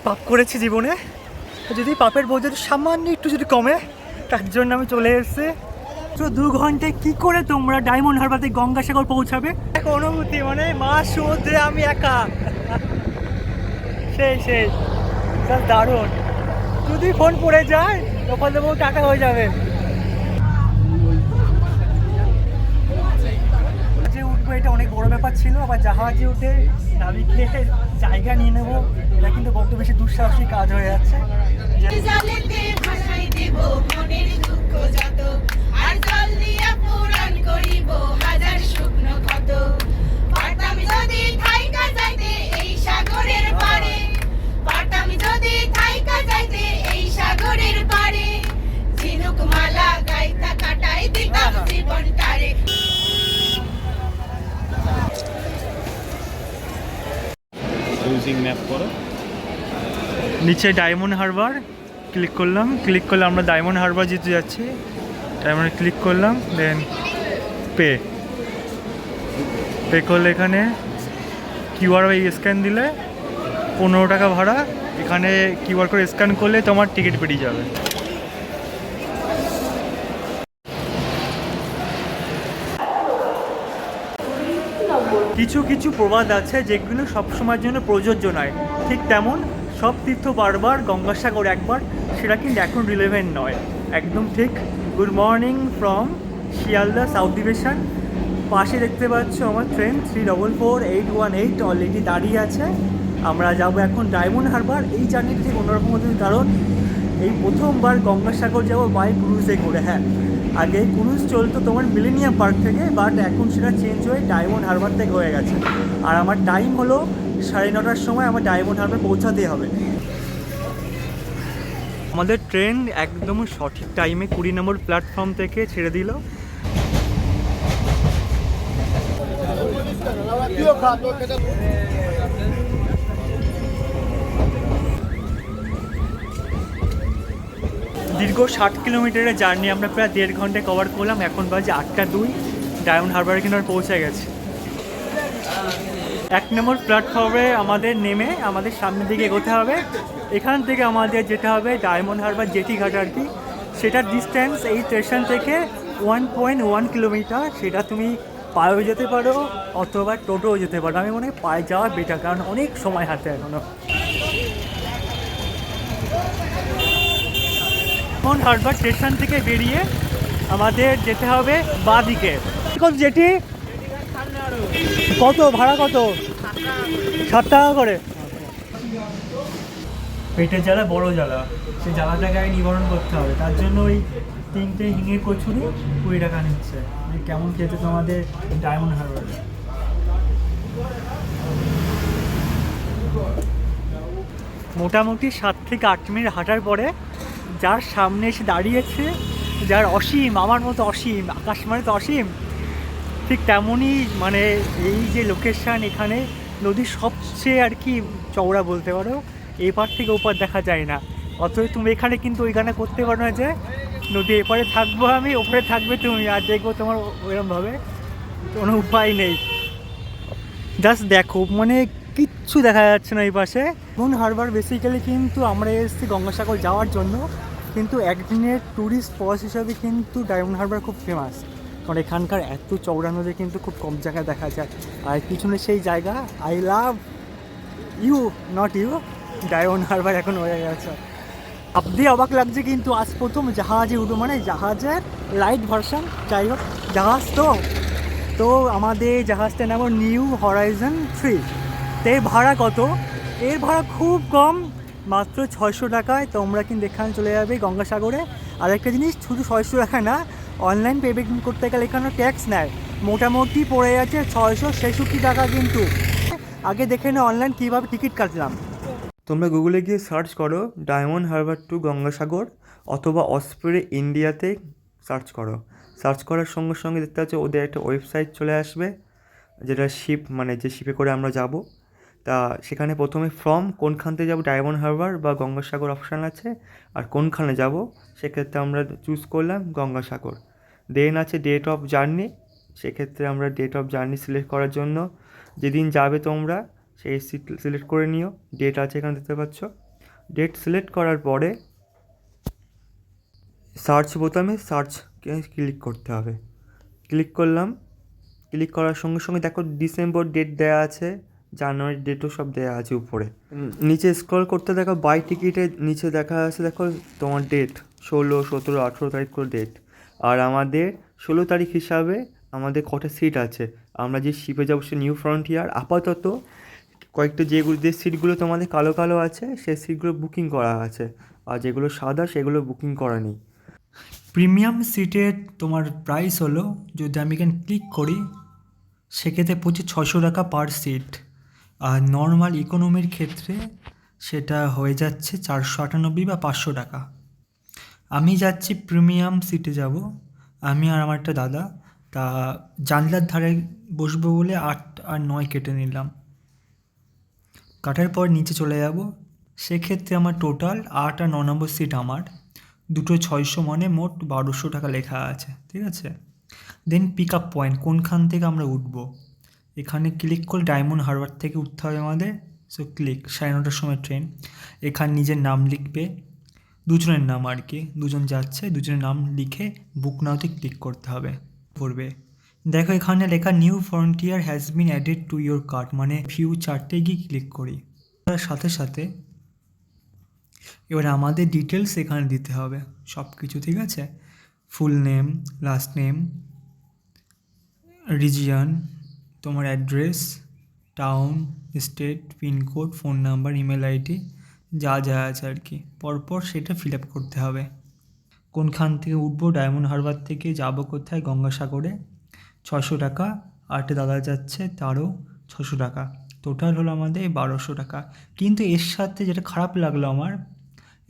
পাপ করেছি জীবনে, যদি পাপের বোঝা সামান্য একটু যদি কমে, তার জন্য আমি চলে এসেছি। তো 2 ঘন্টায় কী করে তোমরা ডায়মন্ড হারবার থেকে গঙ্গাসাগর পৌঁছাবে? এক অনুভূতি, মানে মাছ সমুদ্রে আমি একা। সেই দারুণ। যদি ফোন পড়ে যায় তখন দেবো টাকা হয়ে যাবে। জাহাজে উঠবো, এটা অনেক বড় ব্যাপার ছিল। আবার জাহাজে উঠে নাবিককে জায়গা নিয়ে নেবো, এটা কিন্তু বড্ড বেশি দুঃসাহসিক কাজ হয়ে যাচ্ছে। ম্যাপ করো, নিচে ডায়মন্ড হারবার ক্লিক করলে আমরা ডায়মন্ড হারবার যেতে যাচ্ছি। ডায়মন্ডে ক্লিক করলাম, দেন পে করলে এখানে কিউআর স্ক্যান দিলে 15 টাকা ভাড়া। এখানে কিউআর কোড স্ক্যান করলে তোমার টিকিট বেরিয়ে যাবে। কিছু কিছু প্রবাদ আছে যেগুলো সবসময়ের জন্য প্রযোজ্য নয়, ঠিক তেমন সব তীর্থ বারবার গঙ্গাসাগর একবার, সেটা কিন্তু এখন রিলেভেন্ট নয়। একদম ঠিক। Good morning from Sealdah south division. পাশে দেখতে পাচ্ছ আমার ট্রেন 344-818 অলরেডি দাঁড়িয়ে আছে। আমরা যাব এখন ডায়মন্ড হারবার। এই জার্নিটা ঠিক অন্যরকম হতে, কারণ এই প্রথমবার গঙ্গাসাগর যাবো বাই ক্রুজে করে। হ্যাঁ, আগে ক্রুজ চলতো তোমার মিলেনিয়াম পার্ক থেকে, বাট এখন সেটা চেঞ্জ হয়ে ডায়মন্ড হারবার থেকে হয়ে গেছে। আর আমার টাইম হলো 9:30টার সময় আমার ডায়মন্ড হারবার পৌঁছাতেই হবে। আমাদের ট্রেন একদম সঠিক টাইমে 20 নম্বর প্ল্যাটফর্ম থেকে ছেড়ে দিল। দীর্ঘ 60 কিলোমিটারের জার্নি আমরা প্রায় 1.5 ঘন্টায় কভার করলাম। এখন বাজে 8টা 2, ডায়মন্ড হারবারে কিন্তু আমরা পৌঁছে গেছি। 1 নম্বর প্ল্যাটফর্মে আমাদের নেমে আমাদের সামনের দিকে এগোতে হবে। এখান থেকে আমাদের যেতে হবে ডায়মন্ড হারবার জেটি ঘাট আর কি। সেটার ডিস্টেন্স এই স্টেশন থেকে 1.1 কিলোমিটার। সেটা তুমি পায়েও যেতে পারো অথবা টোটোও যেতে পারো। আমি মনে হয় পায়ে যাওয়া বেটার, কারণ অনেক সময় হাতে এখনও। ডায়মন্ড হারবার স্টেশন থেকে বেরিয়ে আমাদের যেতে হবে বাঁ দিকে। কত জেটি, কত ভাড়া, কত? 7 টাকা করে। পেটের জ্বালা বড় জ্বালা, সেই জ্বালাটাকে আগে নিবারণ করতে হবে। তার জন্য ওই 3টে হিঙের কচুরি 20 টাকা নিচ্ছে। কেমন খেতে তোমাদের ডায়মন্ড হারবার? মোটামুটি 7 থেকে 8 মিনিট হাঁটার পরে যার সামনে এসে দাঁড়িয়েছে, যার অসীম, আমার মতো অসীম, আকাশ মানে তো অসীম, ঠিক তেমনই মানে এই যে লোকেশান, এখানে নদীর সবচেয়ে আর কি চওড়া বলতে পারো। এপার থেকে ওপার দেখা যায় না। অতএব তুমি এখানে কিন্তু ওই গানে করতে পারো না যে নদী এপারে থাকবো আমি, ওপরে থাকবে তুমি, আর দেখবো তোমার ওইরকমভাবে কোনো উপায় নেই। জাস্ট দেখো, মানে কিচ্ছু দেখা যাচ্ছে না এই পাশে। ডায়মন্ড হারবার বেসিক্যালি কিন্তু আমরা এসেছি গঙ্গাসাগর যাওয়ার জন্য, কিন্তু একদিনের ট্যুরিস্ট স্পট হিসাবে কিন্তু ডায়মন্ড হারবার খুব ফেমাস। কারণ এখানকার এত চওড়া নদী কিন্তু খুব কম জায়গায় দেখা যায়। আর পিছনে সেই জায়গা, I love you not you, Diamond Harbour এখন হয়ে গেছে। আপনি অবাক লাগছে কিন্তু আজ প্রথম জাহাজে উঠবো, মানে জাহাজের লাইট ভার্সন। যাই হোক, জাহাজ তো আমাদের জাহাজটার নাম নিউ হরাইজন 3। তো এর ভাড়া কত? এর ভাড়া খুব কম, মাত্র 600 টাকায় তোমরা কিন্তু এখানে চলে যাবে গঙ্গাসাগরে। আর একটা জিনিস, শুধু 600 টাকা না, অনলাইন পেমেন্ট করতে গেলে এখানে ট্যাক্স নেয়। মোটামুটি পড়ে যাচ্ছে 666 টাকা। কিন্তু আগে দেখে না অনলাইন কীভাবে টিকিট কাটলাম। তোমরা গুগলে গিয়ে সার্চ করো ডায়মন্ড হারবার টু গঙ্গাসাগর, অথবা অসপ্রে ইন্ডিয়াতে সার্চ করো। সার্চ করার সঙ্গে সঙ্গে দেখতে পাচ্ছ ওদের একটা ওয়েবসাইট চলে আসবে, যেটা শিপ, মানে যে শিপে করে আমরা যাব। তা সেখানে প্রথমে ফ্রম কোনখান থেকে যাবো, ডায়মন্ড হারবার বা গঙ্গাসাগর অপশান আছে। আর কোনখানে যাব সেক্ষেত্রে আমরা চুজ করলাম গঙ্গাসাগর। দেন আছে ডেট অফ জার্নি। সেক্ষেত্রে আমরা ডেট অফ জার্নি সিলেক্ট করার জন্য যেদিন যাবে তোমরা সেই সিলেক্ট করে নিও। ডেট আছে এখানে দেখতে পাচ্ছ। ডেট সিলেক্ট করার পরে সার্চ বোতামে সার্চকে ক্লিক করতে হবে। ক্লিক করলাম, ক্লিক করার সঙ্গে সঙ্গে দেখো ডিসেম্বর ডেট দেওয়া আছে, জানুয়ারির ডেটও সব দেওয়া আছে উপরে। নিচে স্ক্রল করতে দেখো বাই টিকিটের নিচে দেখা আছে, দেখো তোমার ডেট 16, 17, 18 তারিখ করে ডেট। আর আমাদের 16 তারিখ হিসাবে আমাদের কটা সিট আছে, আমরা যে শিপে যাবো সে নিউ ফ্রন্টিয়ার, আপাতত কয়েকটা যেগুলো যে সিটগুলো তোমাদের কালো কালো আছে সেই সিটগুলো বুকিং করা আছে, আর যেগুলো সাদা সেগুলো বুকিং করা নেই। প্রিমিয়াম সিটের তোমার প্রাইস হলো, যদি আমি এখানে ক্লিক করি সেক্ষেত্রে পড়ছে 600 টাকা পার সিট, আর নর্মাল ইকোনমির ক্ষেত্রে সেটা হয়ে যাচ্ছে 498 বা 500 টাকা। আমি যাচ্ছি প্রিমিয়াম সিটে যাব, আমি আর আমার একটা দাদা, তা জানলার ধারে বসবো বলে 8 আর 9 কেটে নিলাম। কাটার পর নিচে চলে যাব, সেক্ষেত্রে আমার টোটাল 8 আর 9 নম্বর সিট আমার, দুটো 600 মানে মোট 1200 টাকা লেখা আছে, ঠিক আছে। দেন পিক আপ পয়েন্ট কোনখান থেকে আমরা উঠবো, এখানে ক্লিক করে ডায়মন্ড হারবার থেকে উঠতে হবে আমাদের। সো ক্লিক, 9:30টার সময় ট্রেন। এখানে নিজের নাম লিখবে, দুজনের নাম আর কি, দুজন যাচ্ছে, দুজনের নাম লিখে বুক নাওতে ক্লিক করতে হবে, পড়বে। দেখো এখানে লেখা new frontier has been added to your cart, মানে ভিউ চার্টে গিয়ে ক্লিক করি। তার সাথে সাথে এবার আমাদের ডিটেলস এখানে দিতে হবে সব কিছু, ঠিক আছে। Full name, last name, region, তোমার address, town, state, pincode, phone number, email ID, যা যা আছে আর কি, পরপর সেটা ফিল আপ করতে হবে। কোনখান থেকে উঠবো, ডায়মন্ড হারবার থেকে যাব কোথায়, গঙ্গাসাগরে, 600 টাকা। আরেকটা দাদা যাচ্ছে, তারও 600 টাকা, টোটাল হলো আমাদের 1200 টাকা। কিন্তু এর সাথে যেটা খারাপ লাগলো আমার,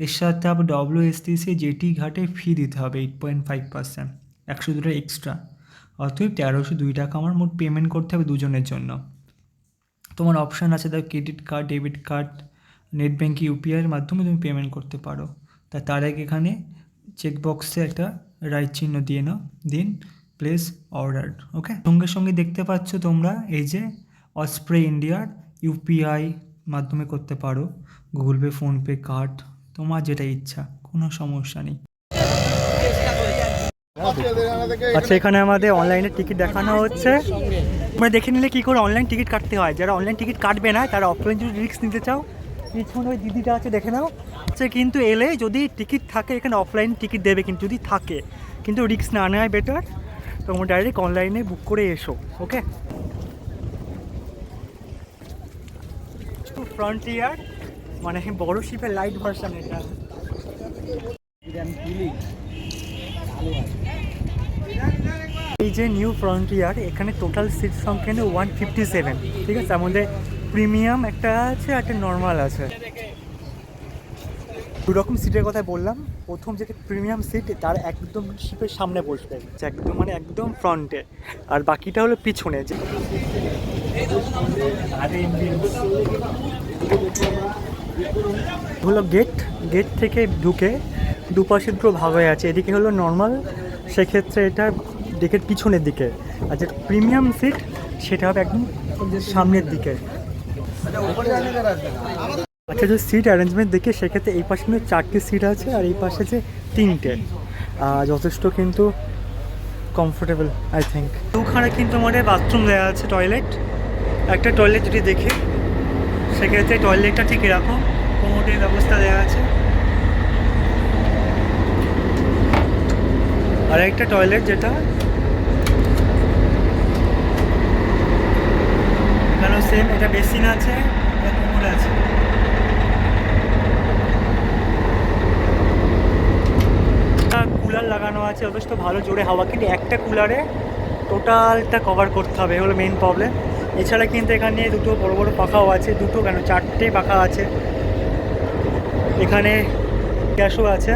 এর সাথে আবার WSTC জেটি ঘাটে ফি দিতে হবে 8.5%, 102 টাকা এক্সট্রা, অতএব 1302 টাকা আমার মোট পেমেন্ট করতে হবে দুজনের জন্য। তোমার অপশান আছে, তার credit card, debit card, net banking, ইউপিআইয়ের মাধ্যমে তুমি পেমেন্ট করতে পারো। তার আগে এখানে চেকবক্সে একটা রাইট চিহ্ন দিয়ে নাও, দিন প্লেস অর্ডার, ওকে। সঙ্গে সঙ্গে দেখতে পাচ্ছ তোমরা এই যে অসপ্রে ইন্ডিয়ার ইউপিআই মাধ্যমে করতে পারো, গুগল পে, ফোনপে, কার্ড, তোমার যেটা ইচ্ছা, কোনো সমস্যা নেই। আচ্ছা, এখানে আমাদের অনলাইনে টিকিট দেখানো হচ্ছে, তোমরা দেখে নিলে কী করে অনলাইন টিকিট কাটতে হয়। যারা অনলাইন টিকিট কাটবে না তারা অফলাইন যদি রিস্ক নিতে চাও, পিছনে ওই দিদিটা আছে দেখে নাও। আচ্ছা, কিন্তু এলে যদি টিকিট থাকে এখানে অফলাইন টিকিট দেবে, কিন্তু যদি থাকে, কিন্তু রিস্ক না নেওয়াই বেটার, তোমরা ডাইরেক্ট অনলাইনে বুক করে এসো, ওকে। ফ্রন্টিয়ার মানে বড় শিপের লাইট ভার্সন এটা। এই যে নিউ ফ্রন্টিয়ার, এখানে টোটাল সিট সংখ্যা 157, ঠিক আছে। আমাদের প্রিমিয়াম একটা আছে আর একটা নর্মাল আছে, দুরকম সিটের কথা বললাম। প্রথম যেটা প্রিমিয়াম সিট তার একদম শিপের সামনে বসবে, একদম মানে একদম ফ্রন্টে, আর বাকিটা হলো পিছনে। হলো গেট থেকে ঢুকে দুপাশে দুটো ভাগ হয়ে আছে, এদিকে হলো নর্মাল, সেক্ষেত্রে এটা গেটের পিছনের দিকে, আর যেটা প্রিমিয়াম সিট সেটা হবে একদম সামনের দিকে। আচ্ছা, যে সিট অ্যারেঞ্জমেন্ট দেখে সেক্ষেত্রে এই পাশে কিন্তু 4টে সিট আছে, আর এই পাশে যে 3টে, যথেষ্ট কিন্তু কমফোর্টেবল আই থিঙ্ক। ওখানে কিন্তু আমাদের বাথরুম দেওয়া আছে, টয়লেট, একটা টয়লেট যদি দেখি সেক্ষেত্রে টয়লেটটা ঠিক এরকম, কোমোডের ব্যবস্থা দেওয়া আছে, আর একটা টয়লেট যেটা এখানেও সেম, এটা বেসিন আছে, কোমোড আছে। কুলার লাগানো আছে, যথেষ্ট ভালো জোরে হাওয়া, কিন্তু একটা কুলারে টোটালটা কভার করতে হবে, হলো মেইন প্রবলেম। এছাড়া কিন্তু এখানে দুটো বড় বড় পাখাও আছে, দুটো কেন 4টে পাখা আছে, এখানে গ্যাসও আছে,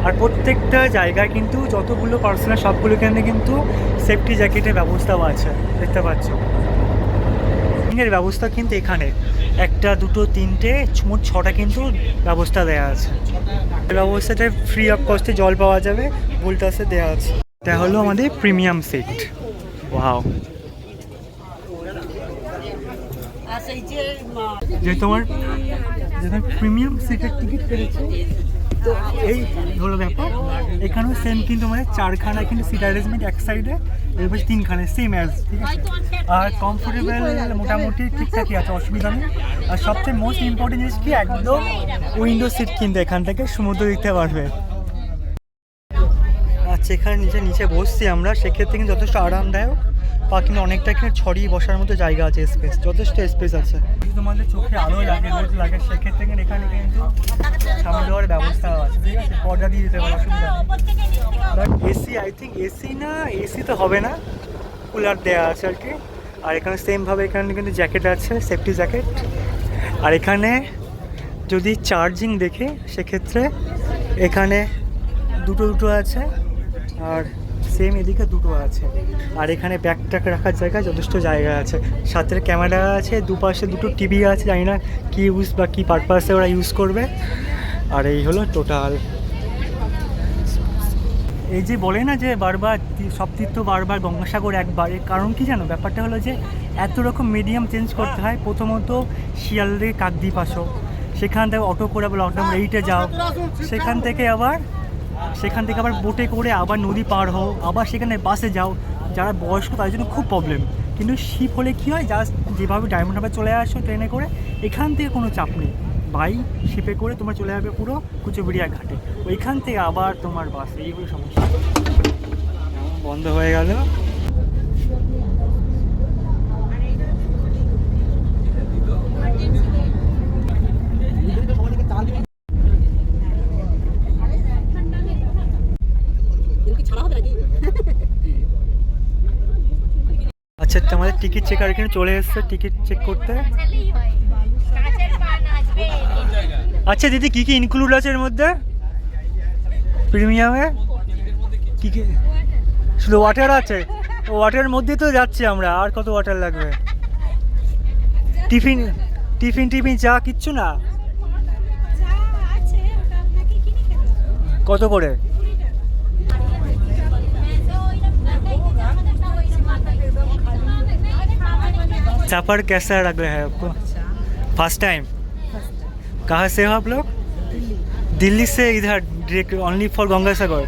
আর প্রত্যেকটা জায়গায় কিন্তু যতগুলো পার্সোনাল সবগুলো এখানে কিন্তু সেফটি জ্যাকেটের ব্যবস্থাও আছে, দেখতে পাচ্ছ। এর ব্যবস্থা কিন্তু এখানে 1, 2, 3, মোট 6টা কিন্তু ব্যবস্থা দেওয়া আছে। এই ব্যবস্থাটায় ফ্রি অফ কস্টে জল পাওয়া যাবে, ভোল্টাসে দেওয়া আছে। এটা হলো আমাদের প্রিমিয়াম সিট। ওয়াও, যে তোমার যেখানে প্রিমিয়াম সিটের টিকিট কেটেছে। তো এই হলো ব্যাপার। এখানেও সেম কিন্তু মানে 4খানা কিন্তু সিট অ্যারেঞ্জমেন্ট এক সাইডে, এবার 3খানে সেম অ্যাজ, ঠিক আছে। আর কমফোর্টেবল মোটামুটি ঠিকঠাকই আছে, অসুবিধা নেই। আর সবচেয়ে মোস্ট ইম্পর্টেন্ট জিনিস কি, একদম উইন্ডো সিট কিন্তু এখান থেকে সমুদ্র দেখতে পারবে। আচ্ছা, এখানে নিচে বসছি আমরা, সেক্ষেত্রে কিন্তু যথেষ্ট আরামদায়ক। বা কিন্তু অনেকটা এখানে ছড়িয়ে বসার মতো জায়গা আছে, স্পেস, যথেষ্ট স্পেস আছে। যদি তোমাদের চোখে আলো লাগে, রোদ লাগে, সেক্ষেত্রে কিন্তু এখানে কিন্তু সামনে দেওয়ার ব্যবস্থা আছে, ঠিক আছে, পর্দা দিয়ে দিতে পারো, অসুবিধা নেই। But AC, I think AC না, এসি তো হবে না, কুলার দেওয়া আছে আর কি। আর এখানে সেমভাবে এখানে কিন্তু জ্যাকেট আছে, সেফটি জ্যাকেট। আর এখানে যদি চার্জিং দেখে, সেক্ষেত্রে এখানে দুটো আছে, আর সেম এদিকে দুটো আছে। আর এখানে ব্যাগটাকে রাখার জায়গায় যথেষ্ট জায়গা আছে, সাথে ক্যামেরা আছে, দুপাশে দুটো টিভি আছে, জানি না কী ইউজ বা কী পারপাসে ওরা ইউজ করবে। আর এই হলো টোটাল। এই যে বলে না যে বারবার সব তীর্থ বারবার গঙ্গাসাগর একবার, এর কারণ কি জানো, ব্যাপারটা হলো যে এত রকম মিডিয়াম চেঞ্জ করতে হয়। প্রথমত শিয়ালদে কাকদ্বীপ আসো, সেখান থেকে অটো করে আবার লকডাউন এইটে যাও, সেখান থেকে আবার বোটে করে আবার নদী পার হও, আবার সেখানে বাসে যাও। যারা বয়স্ক তাদের জন্য খুব প্রবলেম। কিন্তু শিপ হলে কী হয়, জাস্ট যেভাবে ডায়মন্ড হারবার চলে আসো ট্রেনে করে, এখান থেকে কোনো চাপ নেই, বাই শিপে করে তোমার চলে যাবে পুরো কুচবিড়িয়া ঘাটে, ওইখান থেকে আবার তোমার বাস। এইগুলো সমস্যা। বন্ধ হয়ে গেল। আচ্ছা, আমাদের টিকিট চেকার এখানে চলে এসছে টিকিট চেক করতে। আচ্ছা দিদি, কী কী ইনক্লুড আছে এর মধ্যে প্রিমিয়ামে? কী কী? শুধু ওয়াটার আছে? ওয়াটারের মধ্যে তো যাচ্ছি আমরা, আর কত ওয়াটার লাগবে? টিফিন চা কিচ্ছু না? কত করে? सफ़र कैसा लग रहा है आपको? First time? कहाँ से हो आप लोग? दिल्ली से इधर डायरेक्ट ओनली फॉर गंगासागर?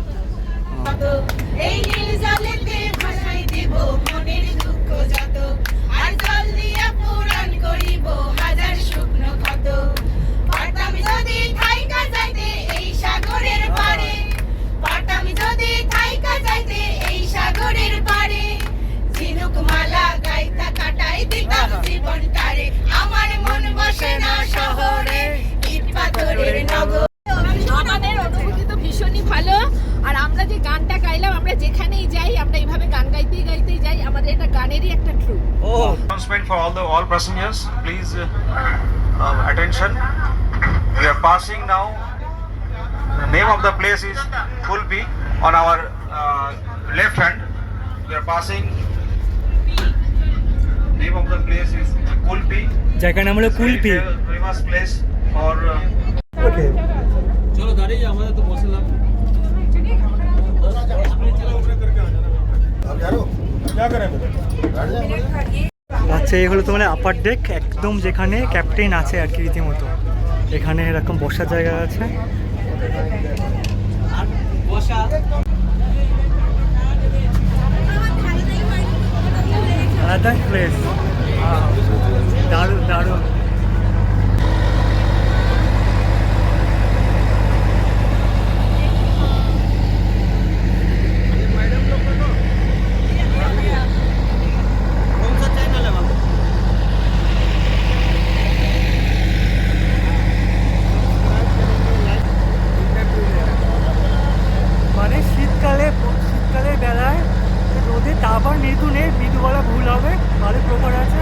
আমাদের অনুভূতি তো ভীষণই ভালো। আর আমরা যে গানটা গাইলাম, আমরা যেখানেই যাই আমরা এইভাবে গান গাইতেই যাই, আমাদের এটা গানেরই একটা troop. Announcement for all passengers, please attention. We are passing now. The name of the place is Kulpi. On our left hand, we are passing. Name of the place is Kulpi. জায়গার নাম হলো Kulpi. Famous place for. ওকে, চলো দাঁড়িয়ে যাও, আমাদের তো বসলাম। আচ্ছা, এই হলো তোমার আপার ডেক, একদম যেখানে ক্যাপ্টেন আছে আর কি রীতিমতো। এখানে এরকম বসার জায়গা আছে। আলাদা প্লেস, দারুণ দারুণ। মানে শীতকালের বেলায় রোদে তাপ আর মৃদু নেই, মৃদু বলা ভুল হবে, ভালো প্রকার আছে,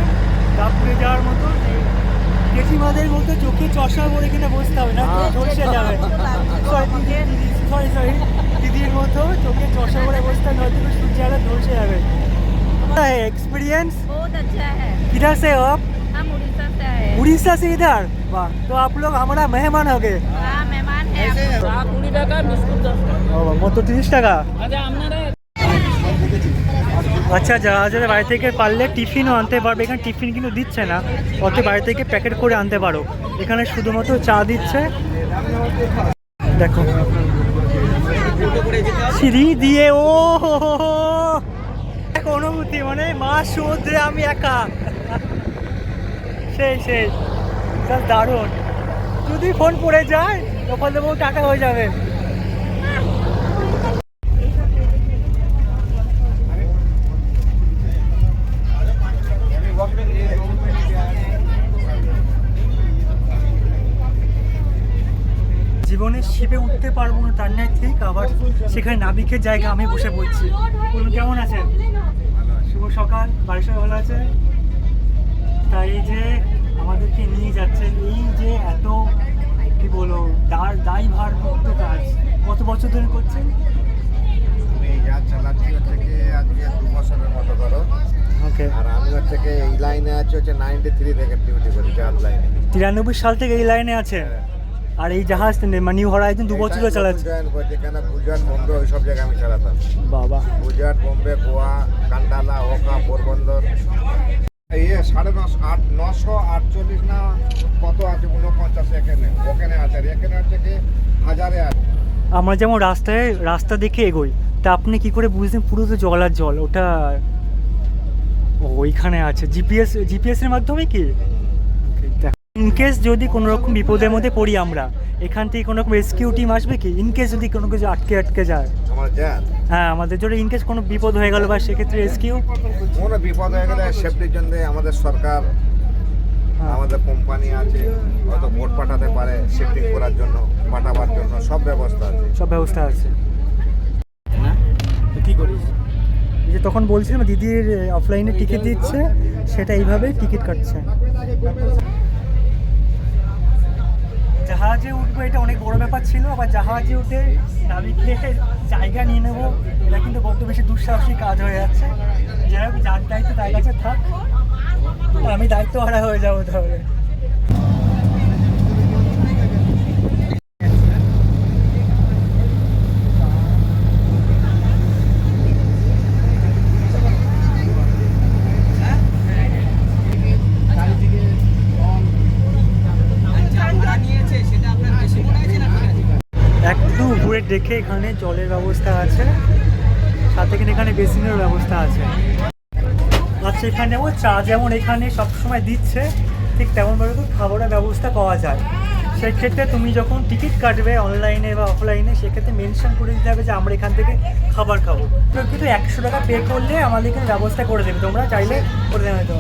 তাপ পুড়ে যাওয়ার মতো। জেঠিমাদের মতো চোখে চশমা পরে কিনা বসতে হবে না, ঝলসে যাবে। সরি দিদির মতো চোখে চশমা পরে বসতে হবে, নয়তো সূর্য আলো ঝলসে যাবে। एक्सपीरियंस बहुत अच्छा है। किधर से हो आप? हम उड़ीसा से आए हैं। उड़ीसा से इधर? वाह, तो आप लोग हमारा मेहमान हो गए। हाँ, मेहमान है। 20 টাকা, বিস্কুট 10 টাকা। মতো 30 টাকা। আচ্ছা আপনারা আচ্ছা, যারা বাড়ি থেকে পারলে টিফিনও আনতে পারবে, এখানে টিফিন কিন্তু দিচ্ছে না, অত বাড়ি থেকে প্যাকেট করে আনতে পারো। এখানে শুধুমাত্র চা দিচ্ছে। দেখো সিঁড়ি দিয়ে, ও হো হো হো, এক অনুভূতি, মানে মাছ সমুদ্রে আমি একা। সেই দারুণ। যদি ফোন পড়ে যায় তখন দেবো, টাকা হয়ে যাবে। জীবনে শিপে উঠতে পারবো না তার নয় ঠিক, আবার সেখানে নাবিকের জায়গা আমি বসে পড়ছি। বলুন কেমন আছেন? শুভ সকাল। বাড়ির সবাই ভালো আছে? তাই এই যে আমাদেরকে নিয়ে যাচ্ছেন, এই যে এত কি বলো দায়ভার মুক্ত কাজ, কত বছর ধরে করছেন? আমি যা চালাচ্ছি হচ্ছে কি আজকে 2 বছরের মতো করো। ওকে। আর আমি হচ্ছে কি এই লাইনে আছি হচ্ছে 93 থেকে ডিউটি করি, জাহাজ লাইনে। 93 সাল থেকে এই লাইনে আছে। আর এই জাহাজ নিউ হরাইজন 2 বছর ধরে চালাচ্ছে। জয়েন করছি কেন, গুজরাট বোম্বে ওই সব জায়গায় আমি চালাতাম। বাবা। গুজরাট, বোম্বে, গোয়া, কান্ডালা, ওখা, পোরবন্দর। এই 948 না কত আছে, 49 ওখানে আছে। আর এখানে হচ্ছে কি হাজারে আছে। আমরা যেমন রাস্তা দেখে এগোই, তা আপনি কি করে বুঝলেন পুরো তো জল আর জল? ওটা ওইখানে আছে জিপিএস এর মাধ্যমে কি? ইনকেস যদি কোনো রকম বিপদের মধ্যে পড়ি আমরা, এখান থেকে কোনো রকম রেস্কিউ টিম আসবে কি? ইনকেস যদি কোনো কিছু আটকে যায়, আমার জাহাজ, হ্যাঁ আমাদের যদি ইনকেস কোনো বিপদ হয়ে গেল বা সেক্ষেত্রে রেস্কিউ, কোনো বিপদ হয়ে গেলে সেফটির জন্য আমাদের সরকার, আমাদের কোম্পানি আছে, হয়তো বোট পাঠাতে পারে শিফটিং করার জন্য, পাঠাবার জন্য সব ব্যবস্থা আছে। সব ব্যবস্থা আছে। কি করিস? এই যে তখন বলছিলাম দিদির অফলাইনে টিকিট দিচ্ছে, সেটা এইভাবেই টিকিট কাটছে। জাহাজে উঠবো এটা অনেক বড় ব্যাপার ছিল, আবার জাহাজে উঠে নাবিকে জায়গা নিয়ে নেবো, এটা কিন্তু বড্ড বেশি দুঃসাহসী কাজ হয়ে যাচ্ছে। যেরকম যার দায়িত্ব তার কাছে থাক, আমি দায়িত্ব হারা হয়ে যাবো তাহলে। একটু উপরে দেখে এখানে জলের ব্যবস্থা আছে, সাথে কিন্তু এখানে বেসিনের ব্যবস্থা আছে। আচ্ছা, এখানে ও চা যেমন এখানে সবসময় দিচ্ছে, ঠিক তেমনভাবে তো খাবারের ব্যবস্থা পাওয়া যায়। সেই ক্ষেত্রে তুমি যখন টিকিট কাটবে অনলাইনে বা অফলাইনে, সেক্ষেত্রে মেনশন করে দিতে হবে যে আমরা এখান থেকে খাবার খাবো। তো কিন্তু 100 টাকা পে করলে আমাদের এখানে ব্যবস্থা করে দেবে, তোমরা চাইলে করে দেবে। তো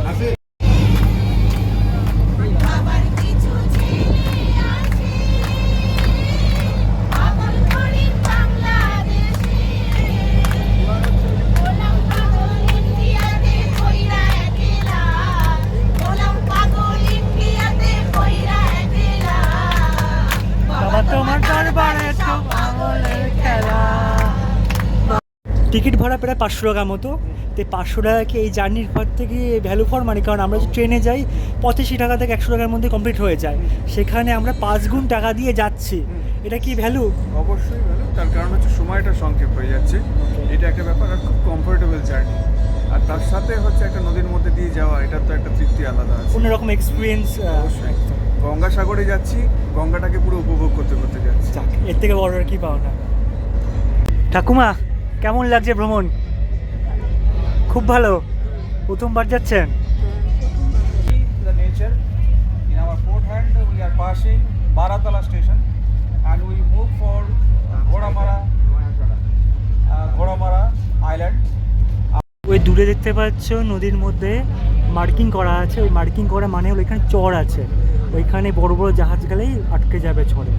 টিকিট ভাড়া প্রায় 500 টাকার মতো। তো 500 টাকাকে এই জার্নির পর থেকে ভ্যালু ফর মানি, কারণ আমরা যদি ট্রেনে যাই 85 টাকা থেকে 100 টাকার মধ্যে কমপ্লিট হয়ে যায়, সেখানে আমরা 5 গুণ টাকা দিয়ে যাচ্ছি। এটা কি ভ্যালু? অবশ্যই ভ্যালু, তার কারণ হচ্ছে সময়টা সংক্ষেপ হয়ে যাচ্ছে, এটা একটা ব্যাপার। আর খুব কমফোর্টেবল জার্নি, আর তার সাথে হচ্ছে একটা নদীর মধ্যে দিয়ে যাওয়া, এটা তো একটা তৃপ্তি আলাদা আছে, অন্যরকম এক্সপিরিয়েন্স। গঙ্গাসাগরে যাচ্ছি, গঙ্গাটাকে পুরো উপভোগ করতে করতে যাচ্ছি। এর থেকে বড় আর কি পাও না। ঠাকুমা, কেমন লাগছে ভ্রমণ? খুব ভালো। প্রথমবার যাচ্ছেন? The nature in our port hand, we are passing Baratala station and we move for Ghodamara Island. ওই দূরে দেখতে পাচ্ছ নদীর মধ্যে মার্কিং করা আছে, ওই মার্কিং করা মানে হলো এখানে চর আছে, ওইখানে বড় বড় জাহাজ গেলেই আটকে যাবে চরে।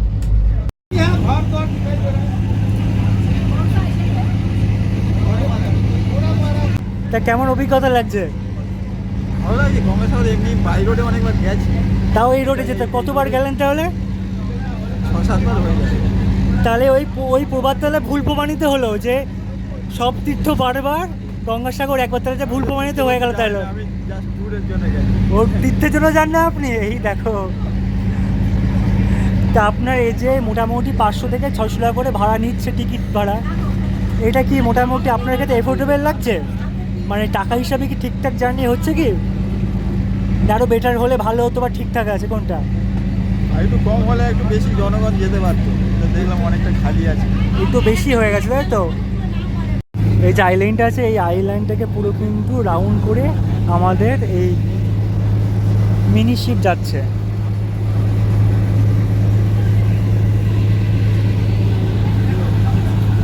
তা কেমন অভিজ্ঞতা লাগছে? ভালো লাগছে। গঙ্গাসাগর এমনি বাই রোডে অনেকবার গেছি, তাও এই রোডে যেতে কতবার গেলেন তাহলে? 6-7 বার হয়ে গেছে। তাহলে ওই প্রবাদ তাহলে ভুল প্রমাণিত হলো যে সব তীর্থ বারবার, গঙ্গাসাগর একবার, তাহলে যে ভুল প্রমাণিত হয়ে গেল। তাহলে আমি জাস্ট ট্যুরের জন্য গেছি। ওর তীর্থের জন্য যান না আপনি? এই দেখো, তা আপনার এই যে মোটামুটি 500 থেকে 600 টাকা করে ভাড়া নিচ্ছে টিকিট ভাড়া, এটা কি মোটামুটি আপনার কাছে এফোর্ডেবল লাগছে? মানে টাকা হিসাবে কি ঠিকঠাক জার্নি হচ্ছে কি, আরও বেটার হলে ভালো হতো বা ঠিকঠাক আছে কোনটা? আর একটু কম হলে একটু বেশি জনগণ যেতে পারতো, কিন্তু দেখলাম অনেকটা খালি আছে। একটু বেশি হয়ে গেছে তাই তো। এই যে আইল্যান্ডটা আছে, এই আইল্যান্ডটাকে পুরো কিন্তু রাউন্ড করে আমাদের এই মিনি শিপ যাচ্ছে।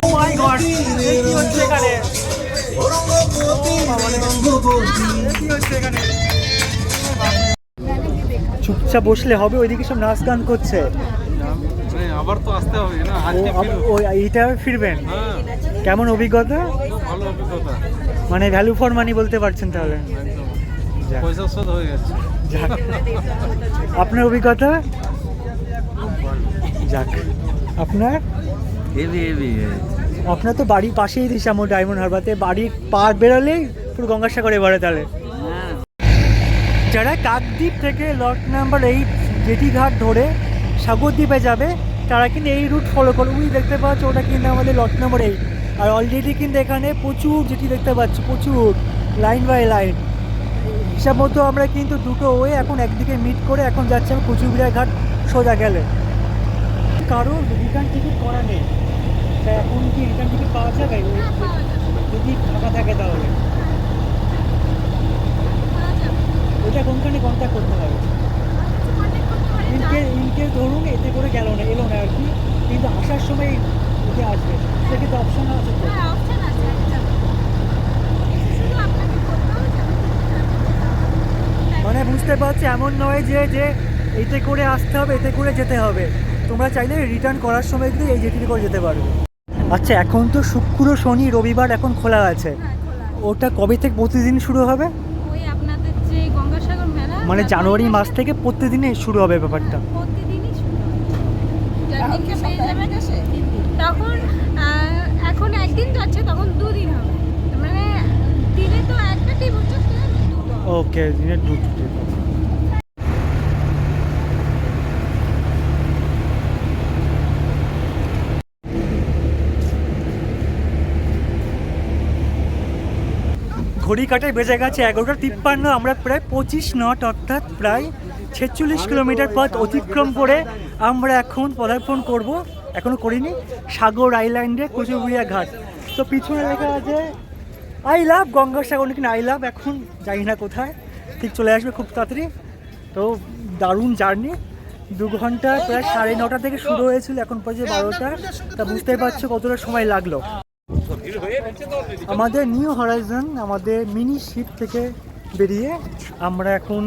Oh my God! এই কি হচ্ছে এখানে? কি হচ্ছে এখানে? চুপচাপ বসলে হবে, ওইদিকে সব নাচ গান করছে। আবার তো আসতে হবে না, এইটা ফিরবেন? হ্যাঁ, কেমন অভিজ্ঞতা? ভালো অভিজ্ঞতা, মানে ভ্যালু ফর মানি বলতে পারছেন তাহলে? যাক। পয়সা শোধ হয়ে গেছে। যাক। আপনার অভিজ্ঞতা? যাক। আপনার? আপনার তো বাড়ির পাশেই দিশামো ডায়মন্ড হারবারতে, বাড়ির পার বেরোলেই পুরো গঙ্গাসাগরে এবারে তাহলে। যারা কাকদ্বীপ থেকে লট নাম্বার 8 জেটি ঘাট ধরে সাগরদ্বীপে যাবে তারা কিন্তু এই রুট ফলো করবে। ওই দেখতে পাচ্ছ ওটা কিন্তু আমাদের লট নাম্বার 8, আর অলরেডি কিন্তু এখানে প্রচুর জেটি দেখতে পাচ্ছি, প্রচুর লাইন বাই লাইন। হিসাব মতো আমরা কিন্তু দুটো ওয়ে এখন একদিকে মিট করে এখন যাচ্ছি আমি কুচবিহার ঘাট সোজা গেলে। কারো রিটার্ন টিকিট করা নেই, তা এখন কি রিটার্ন টিকিট পাওয়া যাবে যদি ফাঁকা থাকে তাহলে? ওইটা কোনখানে কন্ট্যাক্ট করতে হবে? ইনকে ধরুন এতে করে এলো না আর কি, কিন্তু আসার সময় ওকে আসবে, সে কিন্তু অপশন আছে তো? মানে বুঝতে পারছি এমন নয় যে এতে করে আসতে হবে এতে করে যেতে হবে, তোমরা চাইলে রিটার্ন করার সময় কিন্তু এই জেটিতে করে যেতে পারবে। আচ্ছা, এখন তো শুক্র শনি রবিবার এখন খোলা আছে, ওটা কবে থেকে প্রতিদিন শুরু হবে? ওই আপনাদের যে গঙ্গাসাগর মেলা মানে জানুয়ারি মাস থেকে প্রতিদিনই শুরু হবে ব্যাপারটা? প্রতিদিনই শুরু হয়। যেদিনকে পেয়ে যাবেন তখন এখন একদিন যাচ্ছে তখন দুদিন হবে, মানে দিনে তো একটা টিপ হচ্ছে, দুটো। ওকে, দিনে দুটো ট্রিপ। ঘড়ি কাটায় বেজে গেছে 11:53। আমরা প্রায় 25 নট অর্থাৎ প্রায় 46 কিলোমিটার পথ অতিক্রম করে আমরা এখন পদার্পণ করব, এখনও করিনি, সাগর আইল্যান্ডে কুচবিহার ঘাট। তো পিছনে লেখা আছে আই লাভ গঙ্গাসাগর, নাকি আই লাভ এখন জানি না কোথায়, ঠিক চলে আসবে খুব তাড়াতাড়ি। তো দারুণ জার্নি, 2 ঘন্টা প্রায় 9:30 থেকে শুরু হয়েছিল, এখন পর্যন্ত 12টা, তা বুঝতেই পারছো কতটা সময় লাগলো। আমাদের নিউ হরাইজন আমাদের মিনি শিপ থেকে বেরিয়ে আমরা এখন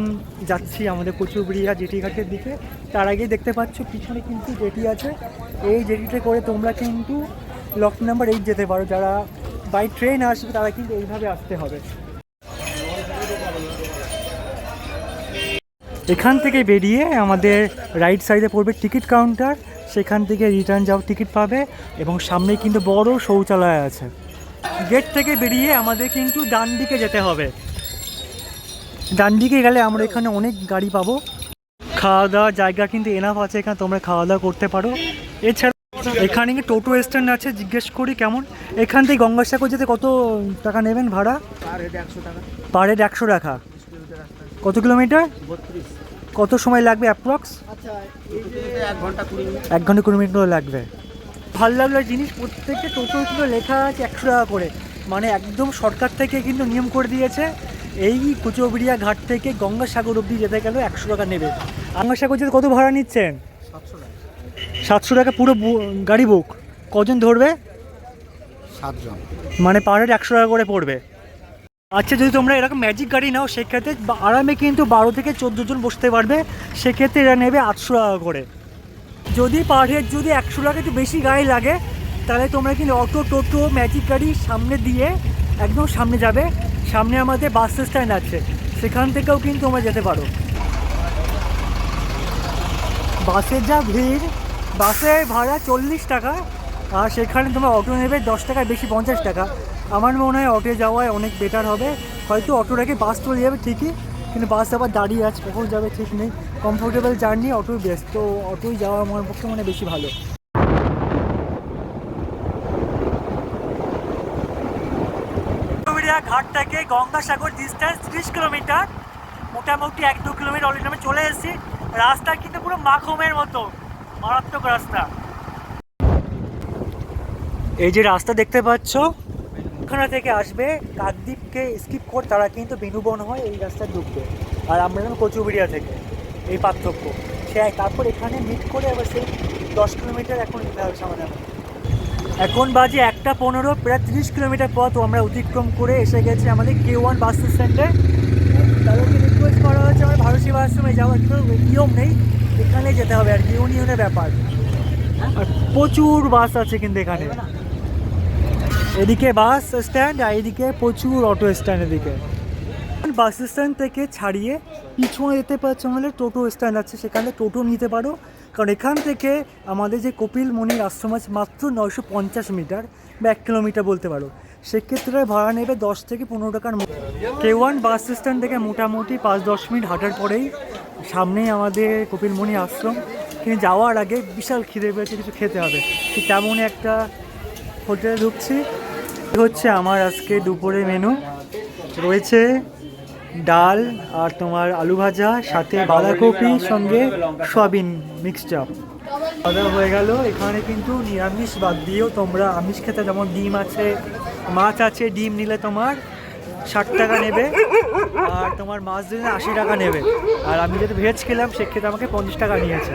যাচ্ছি আমাদের কুচবিহার জেটি ঘাটের দিকে। তার আগে দেখতে পাচ্ছ পিছনে কিন্তু জেটি আছে, এই জেটিতে করে তোমরা কিন্তু লট নাম্বার 8 যেতে পারো। যারা বাই ট্রেন আসবে তারা কিন্তু এইভাবে আসতে হবে। এখান থেকে বেরিয়ে আমাদের রাইট সাইডে পড়বে টিকিট কাউন্টার, সেখান থেকে রিটার্ন যাওয়ার টিকিট পাবে এবং সামনে কিন্তু বড় শৌচালয় আছে। গেট থেকে বেরিয়ে আমাদের কিন্তু ডান দিকে যেতে হবে, ডান দিকে গেলে আমরা এখানে অনেক গাড়ি পাবো, খাওয়া দাওয়ার জায়গা কিন্তু এনাফ আছে, এখানে তোমরা খাওয়া দাওয়া করতে পারো। এছাড়া এখানে কি টোটো স্ট্যান্ড আছে, জিজ্ঞেস করি কেমন। এখান থেকে গঙ্গাসাগর যেতে কত টাকা নেবেন ভাড়া? পার হেড 100 টাকা। পার হেড 100 টাকা। কত কিলোমিটার? 32। কত সময় লাগবে অ্যাপ্রক্স? আচ্ছা, এই যে 1 ঘন্টা 20 মিনিট। 1 ঘন্টা 20 মিনিট লাগবে। ভালো লাগলো জিনিস, প্রত্যেকটা টোটো কিন্তু লেখা আছে 100 টাকা করে, মানে একদম সরকার থেকে কিন্তু নিয়ম করে দিয়েছে এই কুচবিহার ঘাট থেকে গঙ্গাসাগর অবধি যেতে গেলে 100 টাকা নেবে। গঙ্গাসাগর যেতে কত ভাড়া নিচ্ছেন? 700 টাকা। 700 টাকা পুরো গাড়ি বুক। কজন ধরবে? 7 জন। মানে পার হেড 100 টাকা করে পড়বে। আচ্ছা, যদি তোমরা এরকম ম্যাজিক গাড়ি নাও সেক্ষেত্রে আরামে কিন্তু 12 থেকে 14 জন বসতে পারবে, সেক্ষেত্রে এরা নেবে 800 টাকা করে। যদি পার হেড যদি 100 টাকা একটু বেশি গাড়ি লাগে তাহলে তোমরা কিন্তু অটো টোটো ম্যাজিক গাড়ি সামনে দিয়ে একদম সামনে যাবে, সামনে আমাদের বাস স্ট্যান্ড আছে, সেখান থেকেও কিন্তু তোমরা যেতে পারো। বাসের যা ভিড়, বাসের ভাড়া 40 টাকা, আর সেখানে তোমার অটো নেবে 10 টাকার বেশি, 50 টাকা। আমার মনে হয় অটো যাওয়ায় অনেক বেটার হবে। হয়তো অটোটাকে বাস চলে যাবে ঠিকই, কিন্তু বাস আবার দাঁড়িয়ে আছে, কখন যাবে ঠিক নেই। কমফোর্টেবল জার্নি অটোই বেস্ট, তো অটোই যাওয়া আমার পক্ষে মানে বেশি ভালো। কচুবেড়িয়া ঘাট থেকে গঙ্গাসাগর ডিস্টেন্স 30 কিলোমিটার, মোটামুটি 1-2 কিলোমিটার অলরেডি আমি চলে এসেছি। রাস্তা কিন্তু পুরো মাখমের মতো, মারাত্মক রাস্তা। এই যে রাস্তা দেখতে পাচ্ছ, ওখানে থেকে আসবে কাকদ্বীপকে স্কিপ করে তারা কিন্তু বেনুবন হয় এই রাস্তায় ঢুকবে, আর আমরা যেন কচুবেড়িয়া থেকে, এই পার্থক্য। সে তারপর এখানে মিট করে আবার সেই 10 কিলোমিটার এখন যেতে হবে সামনে। এখন বাজে 1:15, প্রায় 30 কিলোমিটার পথ আমরা অতিক্রম করে এসে গেছি আমাদের K1 বাস স্ট্যান্ডে। তাদেরকে রিকোয়েস্ট করা হয়েছে আমার ভারত সেবা আশ্রমে যাওয়ার কোনো নিয়ম নেই, এখানে যেতে হবে আর কি, ইউনিয়নের ব্যাপার। আর প্রচুর বাস আছে কিন্তু এখানে, এদিকে বাস স্ট্যান্ড আর এদিকে প্রচুর অটো স্ট্যান্ড। এদিকে বাস স্ট্যান্ড থেকে ছাড়িয়ে পিছনে যেতে পারছো আমাদের টোটো স্ট্যান্ড আছে, সেখানে টোটো নিতে পারো। কারণ এখান থেকে আমাদের যে কপিল মুনির আশ্রম আছে মাত্র 950 মিটার বা 1 কিলোমিটার বলতে পারো, সেক্ষেত্রে ভাড়া নেবে 10 থেকে 15 টাকার মতো। K1 বাস স্ট্যান্ড থেকে মোটামুটি 5-10 মিনিট হাঁটার পরেই সামনেই আমাদের কপিল মুনির আশ্রম। কিন্তু যাওয়ার আগে বিশাল খিদে পেয়েছে, কিছু খেতে হবে, ঠিক তেমনই একটা হোটেলে ঢুকছি। হচ্ছে আমার আজকে দুপুরের মেনু, রয়েছে ডাল আর তোমার আলু ভাজা, সাথে বাঁধাকপি, সঙ্গে সয়াবিন মিক্সচার। খাওয়া হয়ে গেল। এখানে কিন্তু নিরামিষ বাদ দিয়েও তোমরা আমিষ খেতে, যেমন ডিম আছে, মাছ আছে। ডিম নিলে তোমার 60 টাকা নেবে, আর তোমার মাছ দিলে 80 টাকা নেবে। আর আমি যেটা ভেজ খেলাম সেক্ষেত্রে আমাকে 50 টাকা নিয়েছে।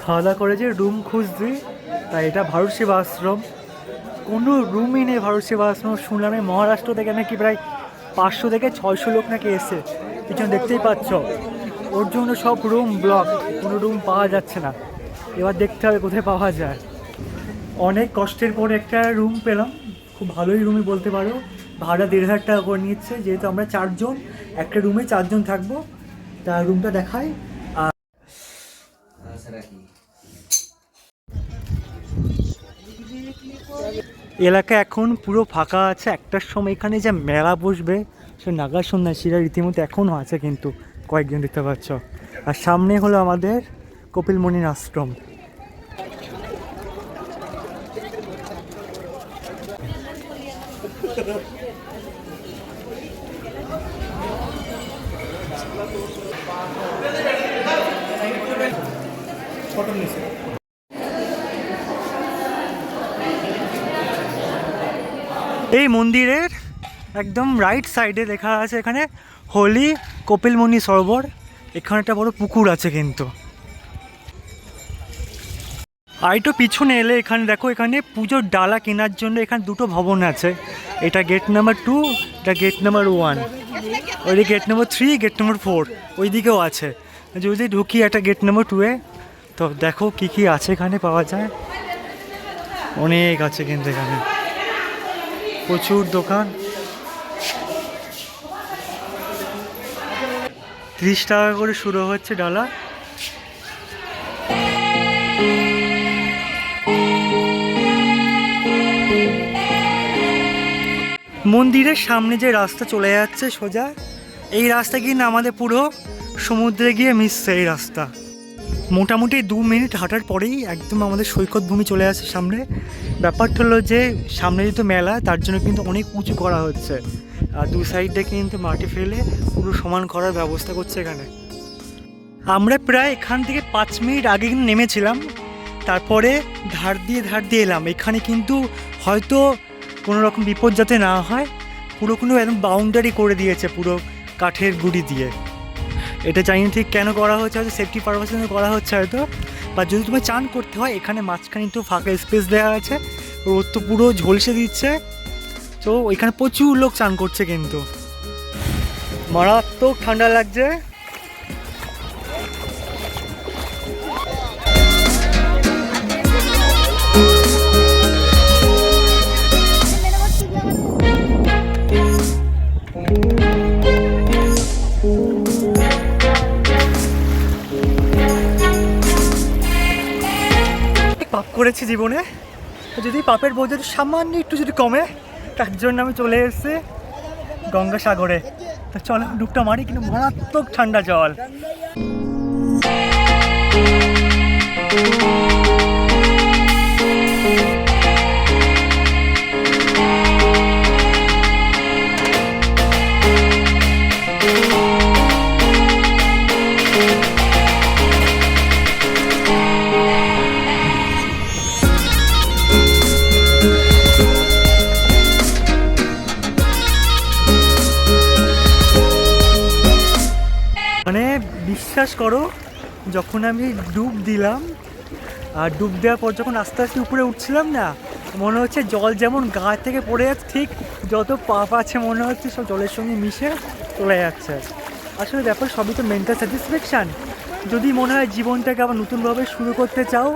খাওয়া দাওয়া করে যে রুম খুঁজছি, তাই এটা ভারত সেবা আশ্রম, কোনো রুমই নেই ভারত সেবা আশ্রম। শুনলাম এই মহারাষ্ট্র থেকে নাকি প্রায় 500 থেকে 600 লোক নাকি এসে, পিছনে দেখতেই পাচ্ছ। ওর জন্য সব রুম ব্লক, কোনো রুম পাওয়া যাচ্ছে না। এবার দেখতে হবে কোথায় পাওয়া যায়। অনেক কষ্টের পর একটা রুম পেলাম, খুব ভালোই রুমই বলতে পারো। ভাড়া 1500 টাকা করে নিচ্ছে, যেহেতু আমরা 4 জন, একটা রুমে 4 জন থাকবো। তার রুমটা দেখাই। এলাকা এখন পুরো ফাঁকা আছে। একটার সময় এখানে যে মেলা বসবে সে নাগা সন্ন্যাসীরা রীতিমতো এখনও আছে, কিন্তু কয়েকজন দেখতে পাচ্ছ। আর সামনে হলো আমাদের কপিল মুনির আশ্রম। এই মন্দিরের একদম রাইট সাইডে লেখা আছে এখানে হোলি কপিল মুনি সরোবর। এখানে একটা বড় পুকুর আছে কিন্তু। আর একটু পিছনে এলে এখানে দেখো, এখানে পুজোর ডালা কেনার জন্য এখানে 2টো ভবন আছে। এটা গেট নাম্বার 2, এটা গেট নাম্বার 1। ওইদিকে গেট নাম্বার 3, গেট নাম্বার 4 ওই দিকেও আছে। যদি ঢুকি একটা গেট নাম্বার 2-এ, তো দেখো কি কি আছে এখানে পাওয়া যায়। অনেক আছে কিন্তু এখানে, প্রচুর দোকান। 30 টাকা করে শুরু হচ্ছে ডালা। মন্দিরের সামনে যে রাস্তা চলে যাচ্ছে সোজা, এই রাস্তা কিন্তু আমাদের পুরো সমুদ্রে গিয়ে মিশছে এই রাস্তা। মোটামুটি 2 মিনিট হাঁটার পরেই একদম আমাদের সৈকত ভূমি চলে আসে সামনে। ব্যাপারটা হলো যে সামনে যেহেতু মেলা, তার জন্য কিন্তু অনেক উঁচু করা হচ্ছে, আর 2 সাইডে কিন্তু মাটি ফেলে পুরো সমান করার ব্যবস্থা করছে এখানে। আমরা প্রায় এখান থেকে 5 মিনিট আগে কিন্তু নেমেছিলাম, তারপরে ধার দিয়ে এলাম। এখানে কিন্তু হয়তো কোনো রকম বিপদ যাতে না হয়, পুরো কোনো একদম বাউন্ডারি করে দিয়েছে পুরো কাঠের গুঁড়ি দিয়ে। এটা জানি না ঠিক কেন করা হচ্ছে, হয়তো সেফটি পারপাসের জন্য করা হচ্ছে হয়তো। বা যদি তোমার চান করতে হয়, এখানে মাঝখানে একটু ফাঁকা স্পেস দেওয়া আছে, রোদ তো পুরো ঝলসে দিচ্ছে, তো এখানে প্রচুর লোক চান করছে কিন্তু। মারাত্মক ঠান্ডা লাগছে। পাপ করেছি জীবনে, যদি পাপের বোঝা সামান্য একটু যদি কমে, তার জন্য আমি চলে এসেছি গঙ্গাসাগরে। তা চলো ডুবটা মারি, কিন্তু মারাত্মক ঠান্ডা জল। বিশ্বাস করো, যখন আমি ডুব দিলাম আর ডুব দেওয়ার পর যখন আস্তে আস্তে উপরে উঠছিলাম না, মনে হচ্ছে জল যেমন গা থেকে পড়ে যাচ্ছে, ঠিক যত পাপ আছে মনে হচ্ছে সব জলের সঙ্গে মিশে চলে যাচ্ছে। আসলে ব্যাপার সবই তো মেন্টাল স্যাটিসফ্যাকশান। যদি মনে হয় জীবনটাকে আবার নতুনভাবে শুরু করতে চাও,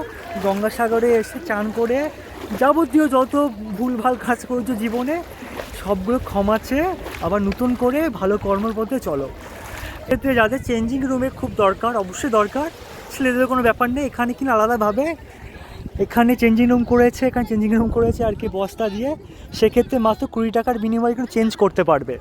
গঙ্গাসাগরে এসে চান করে যাবতীয় যত ভুলভাল কাজ করেছো জীবনে সবগুলো ক্ষমা চেয়ে আবার নতুন করে ভালো কর্মের পথে চলো। এতে যাদের চেঞ্জিং রুমে খুব দরকার, অবশ্যই দরকার, ছেলেদের কোনো ব্যাপার নেই। এখানে কিনা আলাদাভাবে এখানে চেঞ্জিং রুম করেছে আর কি বস্তা দিয়ে, সেক্ষেত্রে মাত্র 20 টাকার বিনিময়ে কিন্তু চেঞ্জ করতে পারবে।